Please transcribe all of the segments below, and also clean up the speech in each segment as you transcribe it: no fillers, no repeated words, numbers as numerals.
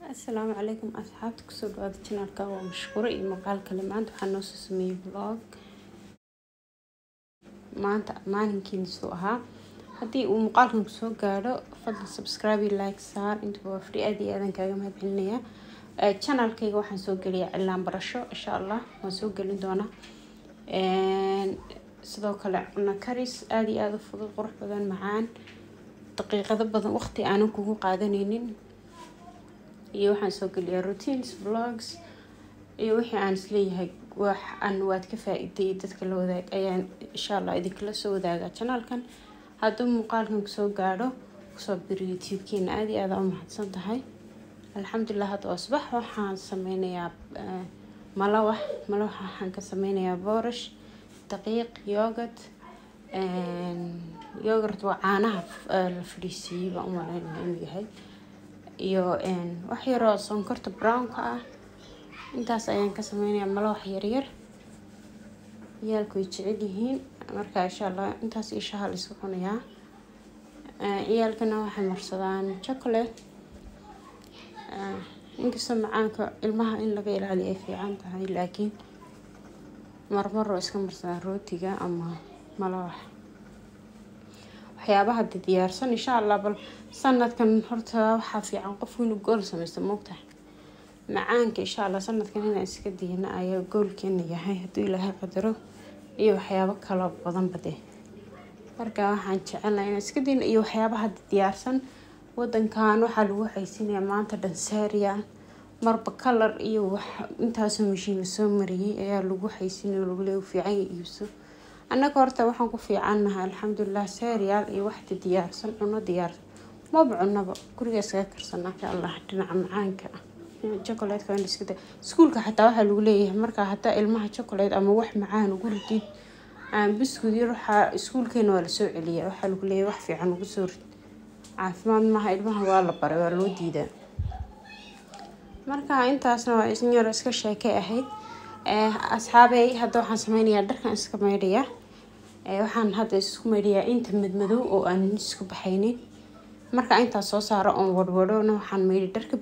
السلام عليكم أصحابتي كسر هذا القناة كوا مشكورة مقال كلمات وحنوس اسمي فلوج ما نمكن سوها هدي ومقالكم كسر قالوا فضل سبسكرايب لايك صار انتوا فري أدي أذن كيوم هالحنية القناة كي واحد سوق لي إعلان برشة إن شاء الله وسوق لي دونا صدق لعنا كريس أدي هذا فضل قرح بدن معان دقيقة بدن وقتي أنا كوكو قاعدين iyo waxaan soo geliyaa routines vlogs iyo wixii aan isleeyahay wax aan waad ka faa'iiday dadka la wadaag ayaan insha Allah idinkala soo wadaagaa channelkan hadduu muuqaalkan soo gaadho kusoo biro YouTube-keena aad iyo aad u mahadsan tahay alxamdulillah hadda asbax waxaan sameynayaa malawax waxaan ka sameynayaa boorash daqiiq yogurt waa caanaha la fadhiisiyay baan u maleynayaa inuu yahay iyo wax yar oo sonkorta brown ka ah intaas ayaan ka sameynayaa malawax yar ciyaalku way jecel yihiin marka insha Allah intaas isha la isku cunayaa ciyaalkana waxay marsadaan chocolate inkastoo macaanka ilmaha in laga ilaaliyo ay fiican tahay laakiin marmar oo iska marsadaan rootiga ama malawax waxyaabaha diyaarsan insha Allah bal sanadkan horta waxa fiican qofku inuu gool sameysto moogtahay macaanka insha Allah sanadkan inaan iska diina ayaa goolkeena yahay hadii Ilaahay qadaro iyo waxyaabo kala badan bade marka waxaan jecelahay inaan iska diina iyo waxyaabaha diyaarsan wadankan waxa lagu xaysiinayaa maanta dhan saariya marba color iyo wax intaas mashiin soo mariyay ayaa lagu xaysiinayaa lagu leeyahay fiican iibso annaga horta waxaan ku fiicanahay alxamdulillah cereal iyo wax diyaarsan cuno diyaarsan ma bacunaba guriga iska karsanaa ka Allah dhinaca macaanka chocolate ka iska iskuulka xataa waxa lagu leeyahay marka hataa ilmaha chocolate ama wax macaan ugu ridid aan biscuit yar waxa iskuulkeena waa la soo celiyaa waxa lagu leeyahay wax fiican ugu soo rid caafimaad ma ilmaha waa la baray waa loo diidaa marka intaasna waa isin yar iska sheekay ahayd asxaabay hadda waxaan sameynayaa dharkan iska meedhiyaa waxaan hadda isku meedhiyaa inta madmadow oo aan isku baxaynin marka inta soo saaro on wadwadona waxaan meedhi dharka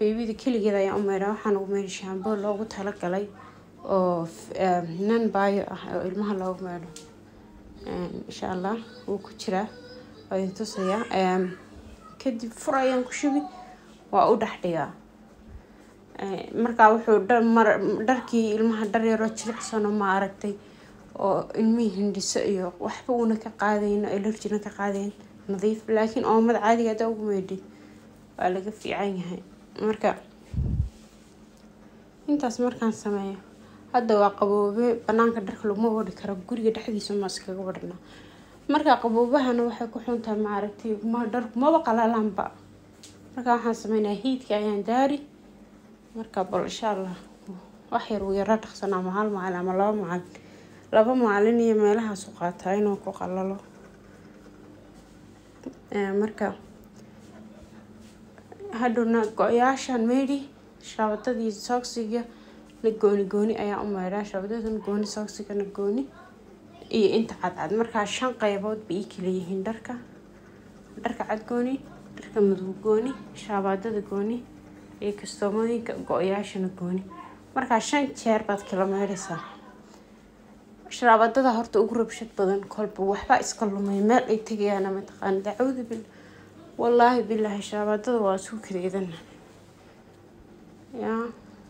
babyda kaligeeda ayaan u meedhaa waxaan ugu meedhi shampoo loogu talagalay oo nan bio ah oo ilmaha loogu meedho insha Allah wuu ku jiraa waa idin tusayaa kadib fur ayaan ku shubi waa u dhaxdhigaa marka wuxuu dharkii ilmaha dhar yar oo jilicsan ma aragtay oo ilmihi hindhiso iyo waxba una ka qaadayno allergy ka qaadayn nadiif laakiin oo mad caadiga ah ugu meedhi waa laga fiican yahay marka intaas markaan sameeyo hadda waa qaboobe banaanka dharka lagu wadi karo guriga dhexdiisa ma iskaga wadna marka qaboobahana waxay ku xuntaa ma aragtay ma dharku ma qalalanba marka waxaan sameeynaa heatka ayaan daari marka bal insha Allah wax yar uu yara dhaqsanaa hal maalin ama laba maalin iyo meelaha soo qaataa inuu ku qalalo marka haduna go'yaashan meedhi shaabadii soksiga la gooni ayaa u meedhaa shaabadadan gooni soksiga na gooni iyo inta cad marka 5 qaybood bay kala yihiin dharka cad gooni dharka madow gooni shaabadada gooni ee kastoomooyinka go'yaashana gooni marka 5 jeer baad kala meedhaysaa shaabadada horta ugu rabshad badan kolba waxba iska lumay meel ay tagayaan ma taqaan daawada bil wallahi billahi shaabadada waa soo kareedan yaa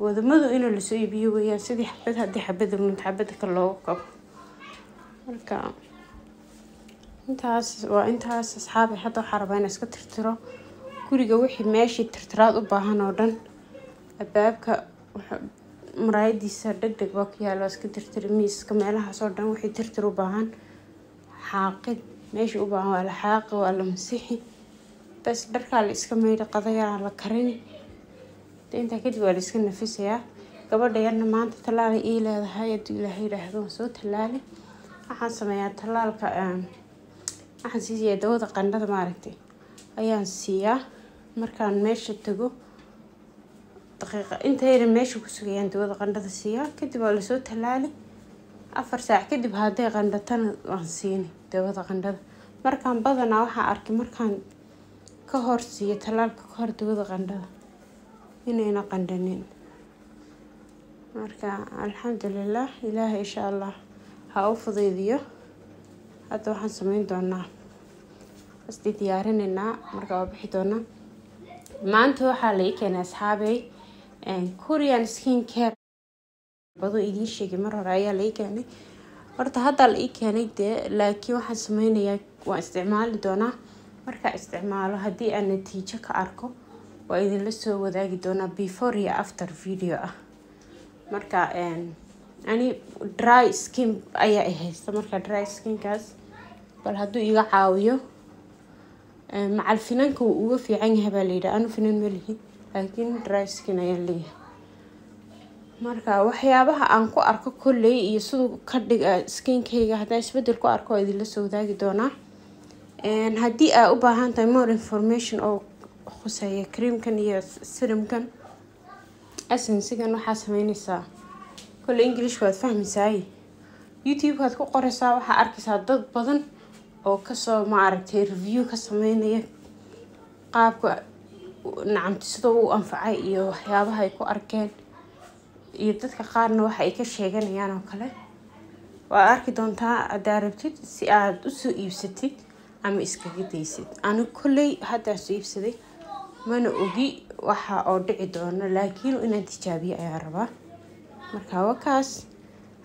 wadamadu inuu la soo iibiyo weeyaan sidii xabada ka loo qabo marka intaas asxaabay hadda waxa rabaa in iska tirtiro guriga wixii meeshii tirtiraad u baahan oo dhan albaabka maraayadiisa degdeg waa ku yaalo iska tirtiri miiska meelaha soo dhan wixii tirtir u baahan xaaqid meeshii u baahan waa la xaaqi waa la masixi bas dharka la iska meedhi qadaya la karini inta kadib waa la iska nafisayaa gabadha yarna maanta talaal ay leedahay hadii Ilaahay yiraahdo soo talaali waxaan sameeyaa talaalka waxaan siiyaa dawada qandhada ma aragtay ayaan siiyaa markaan meesha tago daqiiqa inta yar meesha ku sugayaan dawada qandhada siiyaa kadib waa la soo talaali 4 saac kadib haday qandhatana waan siini dawada qandhada markaan badanaa waxa arkay markaan ka hor siiyo talaalka ka hor dawada qandhada inayna qandhanin. marka alxamdulillaah ilaahay insha allah ha u fudaydiyo. hadda waxaan sameyn doonaa isdi diyaarinaynaa marka waa bixi doonaa. maanta waxaa la ii keenay asxaabey Korean skin care bado idiin sheegay mar hore ayaa la ii keenay. horta hadda la ii keenay laakiin waxaan sameynayaa waan isticmaali doonaa. marka isticmaalo haddii aan natiijo ka arko waa idinla soo wadaagi doonaa before iyo after video ah. marka ani dry skin ayaa haysta. marka dry skinkaas bal hadduu iga caawiyo macal finanka uu uga fiican yahay baa la yidhaha. anu finan ma lihi laakiin dry skin ayaan leeyahay. marka waxyaabaha aan ku arko kolley iyo siduu ka dhiga skinkayga haddaan isbedel ku arko waa idinla soo wadaagi doonaa. haddii aa u baahan tahay more information oo khuseeya creamkan iyo serumkan essensigan waxaa sameynaysaa kolley English waad fahmaysaa. YouTube waad ku qoraysaa waxaa arkaysaa dad badan oo kasoo maaragtay review ka sameynaya qaabka nacamti sida uu anfacay iyo waxyaabaha ay ku arkeen iyo dadka qaarna waxa ay ka sheeganayaan oo kale. waa arki doontaa haddaad rabtid si aad u soo iibsatid ama iskaga daysid. anigu kolley hadda soo iibsaday mana ogi waxa oo dhici doona laakiin inaan tijaabiyo ayaa rabaa. marka waa kaas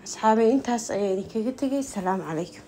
asxaabey intaas ayaa idinkaga tegay. salaamu calaykum.